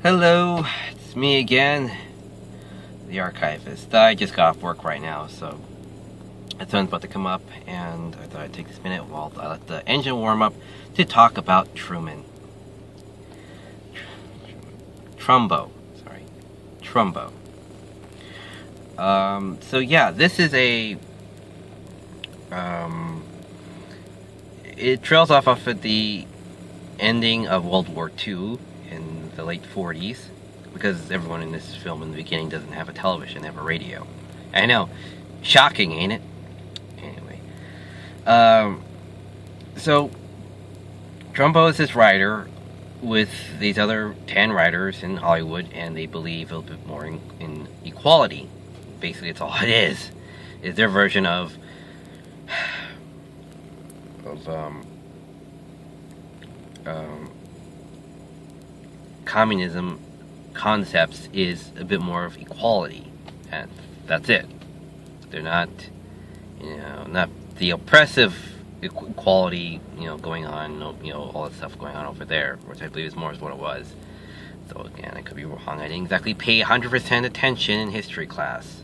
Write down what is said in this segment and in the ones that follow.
Hello, it's me again, the archivist. I just got off work right now, so the sun's about to come up, and I thought I'd take this minute while I let the engine warm up to talk about Truman. Trumbo. So yeah, this is it trails off of the ending of World War II in the late 40s, because everyone in this film in the beginning doesn't have a television, they have a radio. I know, shocking, ain't it? Anyway, so Trumbo is this writer with these other 10 writers in Hollywood, and they believe a little bit more in equality. Basically, it's all it is their version of communism concepts is a bit more of equality, and that's it. They're not, not the oppressive equality, going on, all that stuff going on over there, which I believe is more is what it was. So again, I could be wrong. I didn't exactly pay 100% attention in history class.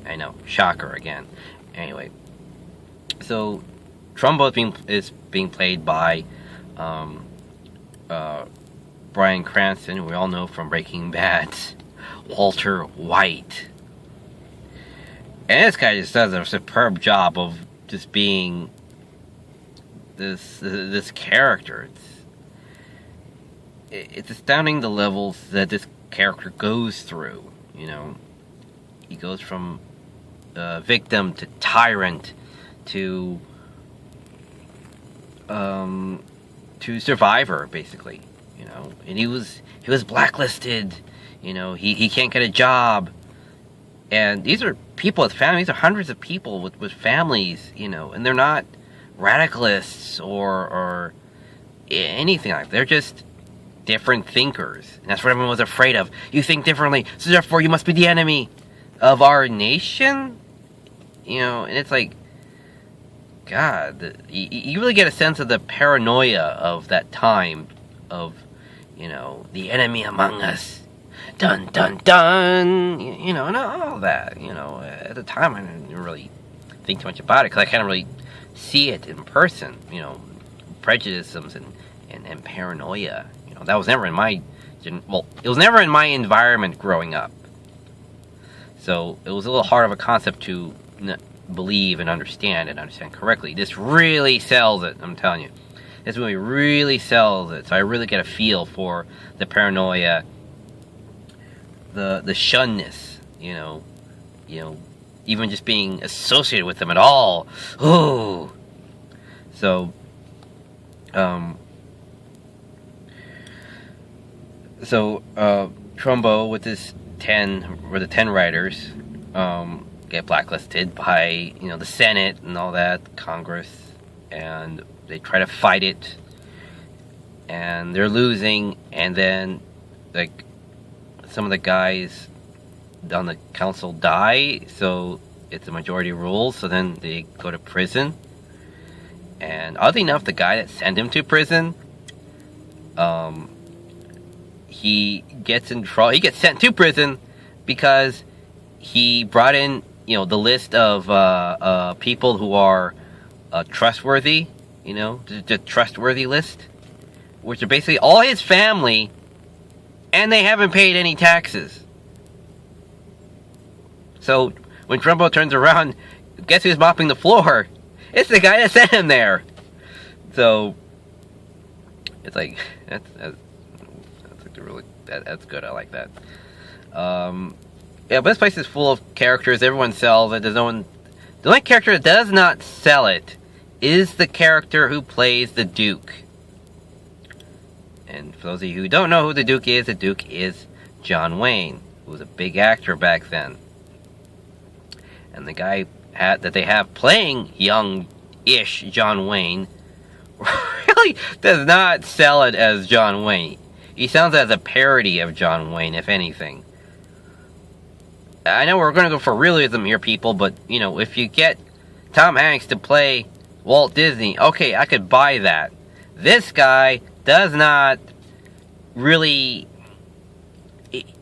I know, shocker again. Anyway, so Trumbo is being played by Bryan Cranston, who we all know from Breaking Bad, Walter White. And this guy just does a superb job of just being this character. It's astounding the levels that this character goes through. He goes from victim to tyrant to survivor, basically. And he was blacklisted. He can't get a job. And these are people with families. These are hundreds of people with families, and they're not radicalists or anything like that. They're just different thinkers. And that's what everyone was afraid of. You think differently, so therefore you must be the enemy of our nation? And it's like, God, you really get a sense of the paranoia of that time of, the enemy among us. Dun, dun, dun, and all that, at the time I didn't really think too much about it, because I can't really see it in person, prejudices and paranoia, that was never in my, it was never in my environment growing up, so it was a little hard of a concept to believe and understand correctly. This really sells it, I'm telling you. This movie really sells it, so I really get a feel for the paranoia, the shunness, even just being associated with them at all. Ooh. So, Trumbo with the 10 writers, get blacklisted by, the Senate and all that, Congress, and they try to fight it, and they're losing, and then, some of the guys on the council die, so it's a majority rule, so then they go to prison. And oddly enough, the guy that sent him to prison, he gets in trouble. He gets sent to prison because he brought in, the list of people who are trustworthy, the trustworthy list, which are basically all his family, and they haven't paid any taxes. So when Trumbo turns around, guess who's mopping the floor? It's the guy that sent him there. So it's like that's good. I like that. Yeah, but this place is full of characters. Everyone sells it. The only character that does not sell it is the character who plays the Duke. And for those of you who don't know who the Duke is John Wayne, who was a big actor back then. And the guy that they have playing young-ish John Wayne really does not sell it as John Wayne. He sounds as a parody of John Wayne, if anything. I know we're going to go for realism here, people, but, if you get Tom Hanks to play Walt Disney, okay, I could buy that. This guy does not really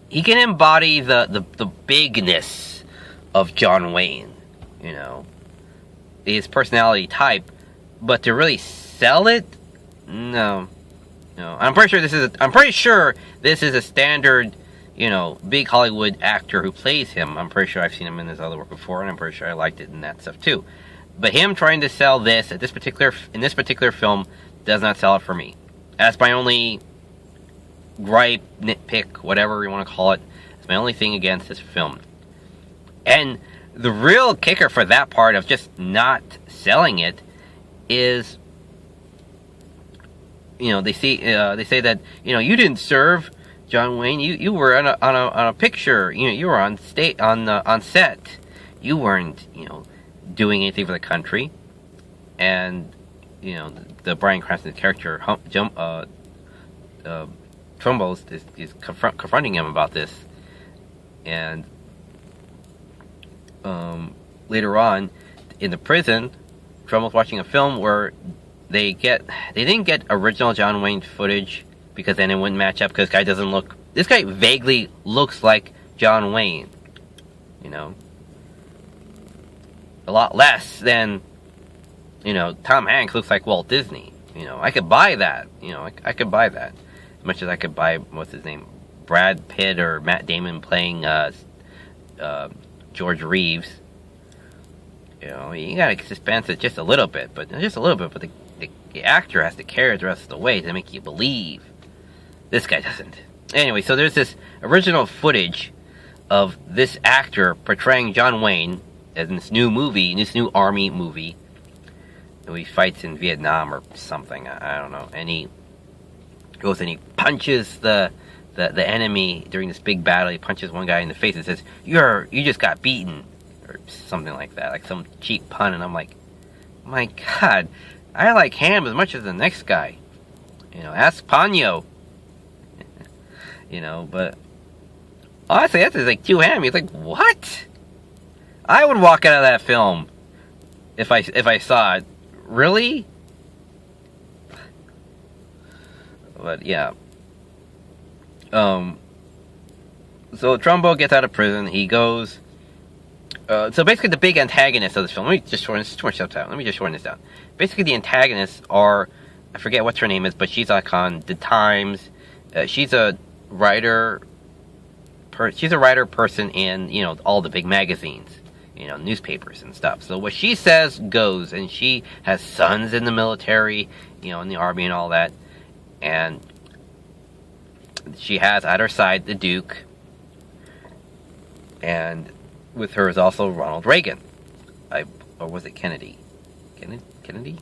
he can embody the bigness of John Wayne, you know, his personality type, but to really sell it, no. I'm pretty sure this is a standard, you know, big Hollywood actor who plays him. I'm pretty sure I've seen him in his other work before, and I'm pretty sure I liked it in that stuff too. But him trying to sell this in this particular film does not sell it for me. That's my only gripe, nitpick, whatever you want to call it. It's my only thing against this film. And the real kicker for that part of just not selling it is, you know, they say that, you know, you didn't serve John Wayne. You were on a picture. You know, you were on set. You weren't, you know, doing anything for the country. And, you know, the Bryan Cranston character, Trumbo, is confronting him about this. And later on in the prison, Trumbo's watching a film where they didn't get original John Wayne footage because then it wouldn't match up, because this guy vaguely looks like John Wayne, you know, a lot less than, you know, Tom Hanks looks like Walt Disney. You know, I could buy that. You know, I could buy that, as much as I could buy, what's his name, Brad Pitt or Matt Damon playing George Reeves. You know, you gotta suspense it just a little bit, but the actor has to carry the rest of the way to make you believe. This guy doesn't. Anyway, so there's this original footage of this actor portraying John Wayne in this new army movie. He fights in Vietnam or something, I don't know. And he goes and he punches the enemy during this big battle. He punches one guy in the face and says, you just got beaten, or something like that, like some cheap pun. And I'm like, my God, I like Ham as much as the next guy. You know, ask Ponyo. You know, but honestly, that's like too hammy. It's like, what? I would walk out of that film if I saw it. Really? But yeah. So Trumbo gets out of prison. He goes. So basically, the big antagonist of this film. Let me just shorten this down. Basically, the antagonists are, I forget what her name is, but she's like on The Times. She's a writer. She's a writer person in, you know, all the big magazines, you know, newspapers and stuff. So what she says goes, and she has sons in the military, you know, in the army and all that. And she has at her side the Duke, and with her is also Ronald Reagan, or was it Kennedy? Kennedy?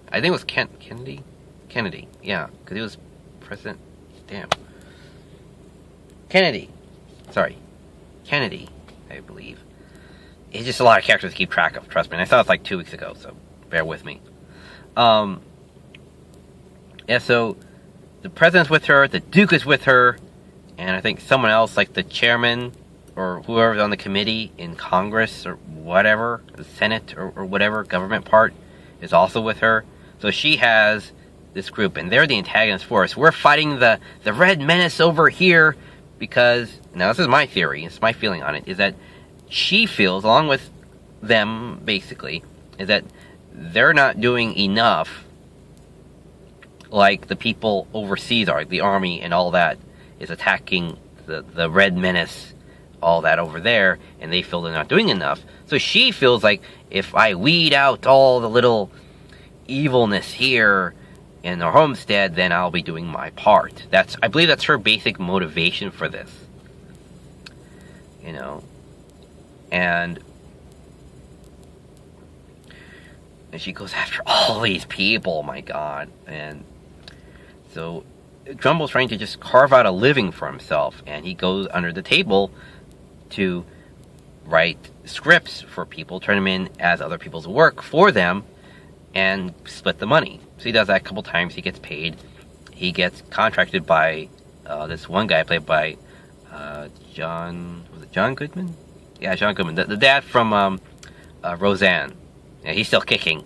I think it was Kennedy. Kennedy, yeah, because he was president. Damn. Kennedy. Sorry, Kennedy, I believe. It's just a lot of characters to keep track of. Trust me. And I saw it like 2 weeks ago, so bear with me. Yeah. So the president's with her, the Duke is with her, and I think someone else, like the chairman or whoever's on the committee in Congress or whatever, the Senate or whatever government part, is also with her. So she has this group, and they're the antagonist force. We're fighting the Red Menace over here because, now this is my theory, it's my feeling on it, is that she feels, along with them basically, is that they're not doing enough like the people overseas are, the army and all that is attacking the Red Menace, all that over there, and they feel they're not doing enough. So she feels like, if I weed out all the little evilness here in our homestead, then I'll be doing my part. I believe that's her basic motivation for this. You know, and she goes after all these people, my God. And so Trumbo's trying to just carve out a living for himself, and he goes under the table to write scripts for people, turn them in as other people's work for them, and split the money. So he does that a couple times. He gets paid. He gets contracted by this one guy played by John Goodman? Yeah, John Goodman, the dad from Roseanne. Yeah, he's still kicking.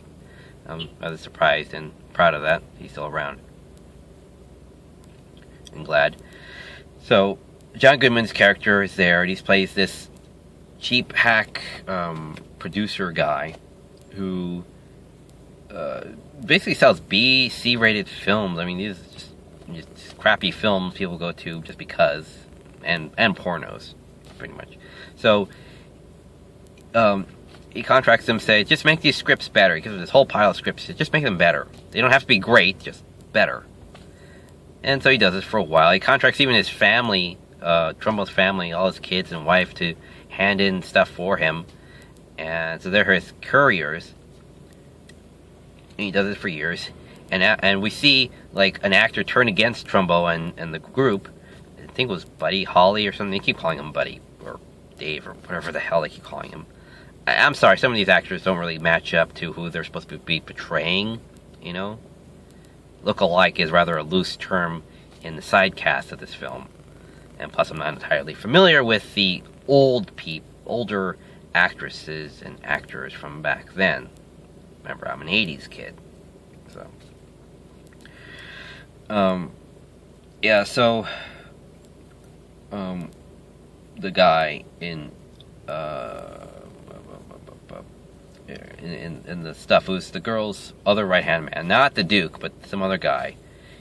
I'm rather surprised and proud of that. He's still around. I'm glad. So John Goodman's character is there, and he plays this cheap hack producer guy who basically sells B, C-rated films. I mean, these are just crappy films people go to just because, and pornos, pretty much. So he contracts them, say, just make these scripts better. He gives them this whole pile of scripts. Just make them better. They don't have to be great, just better. And so he does this for a while. He contracts even his family, Trumbo's family, all his kids and wife, to hand in stuff for him. And so they're his couriers. And he does it for years. And we see, like, an actor turn against Trumbo and the group. I think it was Buddy Holly or something. They keep calling him Buddy, or Dave, or whatever the hell they keep calling him. I'm sorry, some of these actors don't really match up to who they're supposed to be portraying, you know? Look-alike is rather a loose term in the side cast of this film. And plus, I'm not entirely familiar with the older actresses and actors from back then. Remember, I'm an 80s kid. So, yeah, so, the guy in the stuff who's the girl's other right-hand man, not the Duke, but some other guy.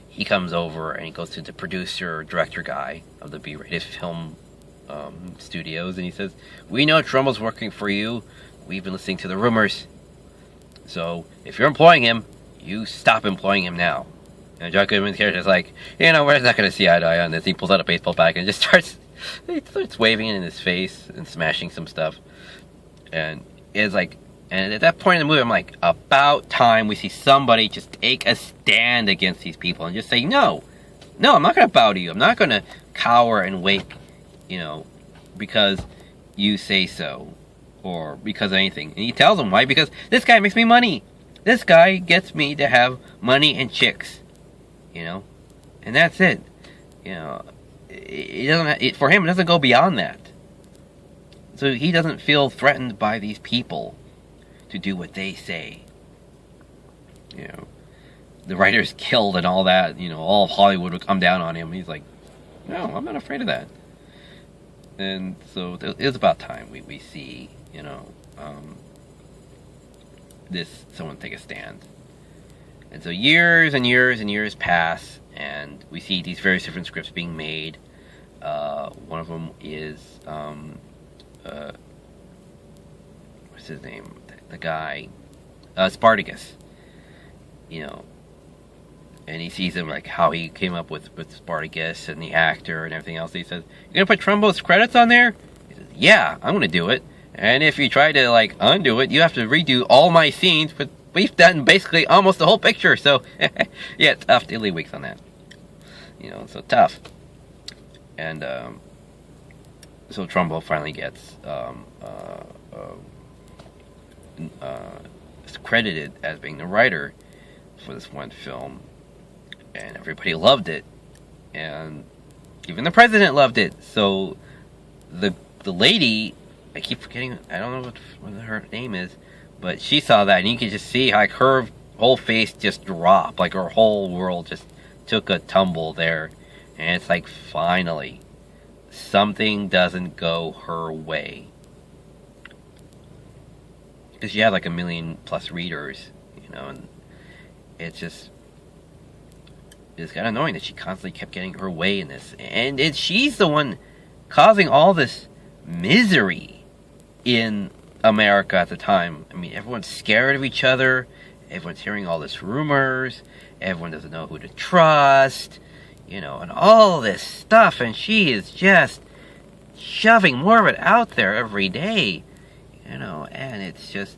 He comes over and he goes to the producer, director guy of the B-rated film studios, and he says, "We know Trumbo's working for you. We've been listening to the rumors. So if you're employing him, you stop employing him now." And John Goodman's character is like, "You know, we're not going to see eye to eye on this." He pulls out a baseball bat and just starts waving it in his face and smashing some stuff. And it's like, and at that point in the movie, I'm like, about time we see somebody just take a stand against these people and just say, no, I'm not going to bow to you. I'm not going to cower and wake, you know, because you say so, or because of anything. And he tells them why, because this guy makes me money. This guy gets me to have money and chicks, you know, and that's it. You know, for him, it doesn't go beyond that. So he doesn't feel threatened by these people to do what they say. You know, the writer's killed and all that, you know, all of Hollywood would come down on him. He's like, no, I'm not afraid of that. And so it's about time we see, you know, someone take a stand. And so years and years and years pass, and we see these various different scripts being made. One of them is, what's his name? The guy, Spartacus, you know, and he sees him, like, how he came up with Spartacus and the actor and everything else. He says, "You're gonna put Trumbo's credits on there?" He says, "Yeah, I'm gonna do it. And if you try to, like, undo it, you have to redo all my scenes, but we've done basically almost the whole picture." So, yeah, tough daily weeks on that. You know, so tough. And, so Trumbo finally gets, credited as being the writer for this one film, and everybody loved it, and even the president loved it. So the lady, I keep forgetting, I don't know what her name is, but she saw that, and you could just see like her whole face just drop, like her whole world just took a tumble there. And it's like, finally something doesn't go her way. Because she had like 1 million plus readers, you know, and it's kind of annoying that she constantly kept getting her way in this. And she's the one causing all this misery in America at the time. I mean, everyone's scared of each other. Everyone's hearing all this rumors. Everyone doesn't know who to trust, you know, and all this stuff. And she is just shoving more of it out there every day. You know, and it's just,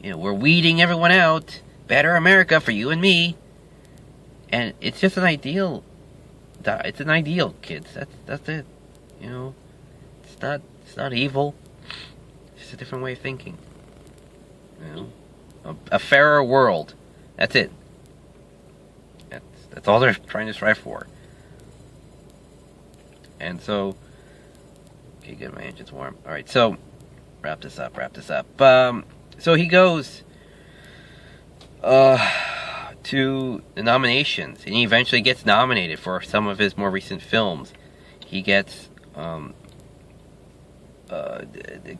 you know, we're weeding everyone out. Better America for you and me. And it's just an ideal. It's an ideal, kids. That's it. You know, it's not evil. It's just a different way of thinking. You know, a fairer world. That's it. That's all they're trying to strive for. And so, okay, good. My engine's warm. All right, so. Wrap this up. So he goes to the nominations, and he eventually gets nominated for some of his more recent films. he gets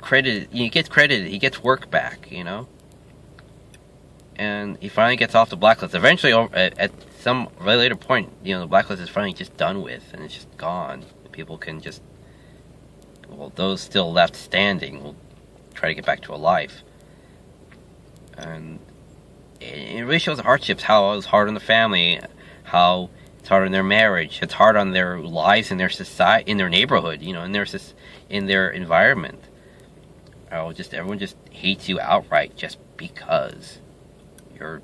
credited. He gets credited. He gets work back. And he finally gets off the blacklist. Eventually, at some later point, the blacklist is finally just done with, and it's just gone. People can just, well, those still left standing will try to get back to a life. And it really shows the hardships, how it was hard on the family, how it's hard on their marriage, it's hard on their lives in their society, in their neighborhood, in their environment. Everyone just hates you outright just because you're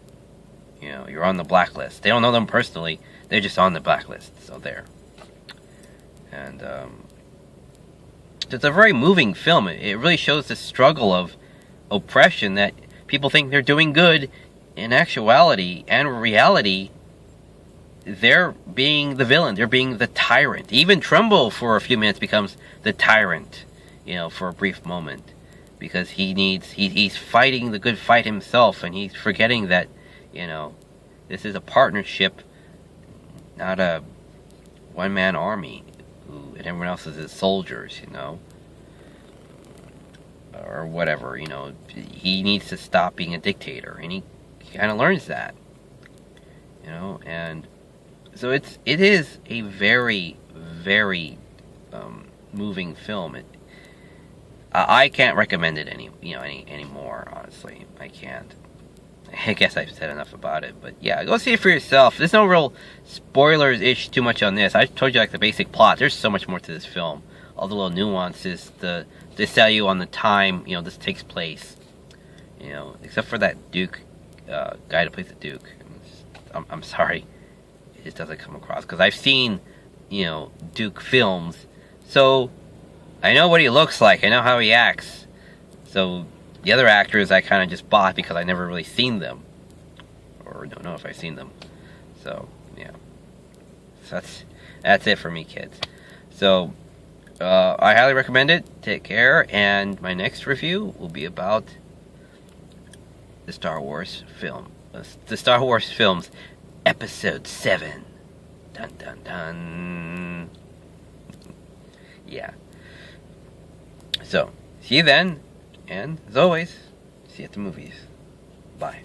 on the blacklist. They don't know them personally. They're just on the blacklist. So there. And it's a very moving film. It really shows the struggle of oppression, that people think they're doing good. In actuality and reality, they're being the villain. They're being the tyrant. Even Trumbo, for a few minutes, becomes the tyrant, for a brief moment. Because he's fighting the good fight himself, and he's forgetting that, this is a partnership, not a one-man army, and everyone else is his soldiers, or whatever, He needs to stop being a dictator, and he kind of learns that, and so it is a very, very moving film. I can't recommend it anymore. Honestly, I can't. I guess I've said enough about it, but yeah, go see it for yourself. There's no real spoilers-ish too much on this. I told you the basic plot. There's so much more to this film. All the little nuances to sell you on the time this takes place. Except for that Duke guy that plays the Duke. I'm sorry, it just doesn't come across, because I've seen Duke films, so I know what he looks like. I know how he acts. So the other actors I kind of just bought because I never really seen them, or don't know if I've seen them. So yeah, so that's it for me, kids. So I highly recommend it. Take care, and my next review will be about the Star Wars film, the Star Wars films, Episode 7. Dun dun dun. Yeah. So, see you then, and as always, see you at the movies. Bye.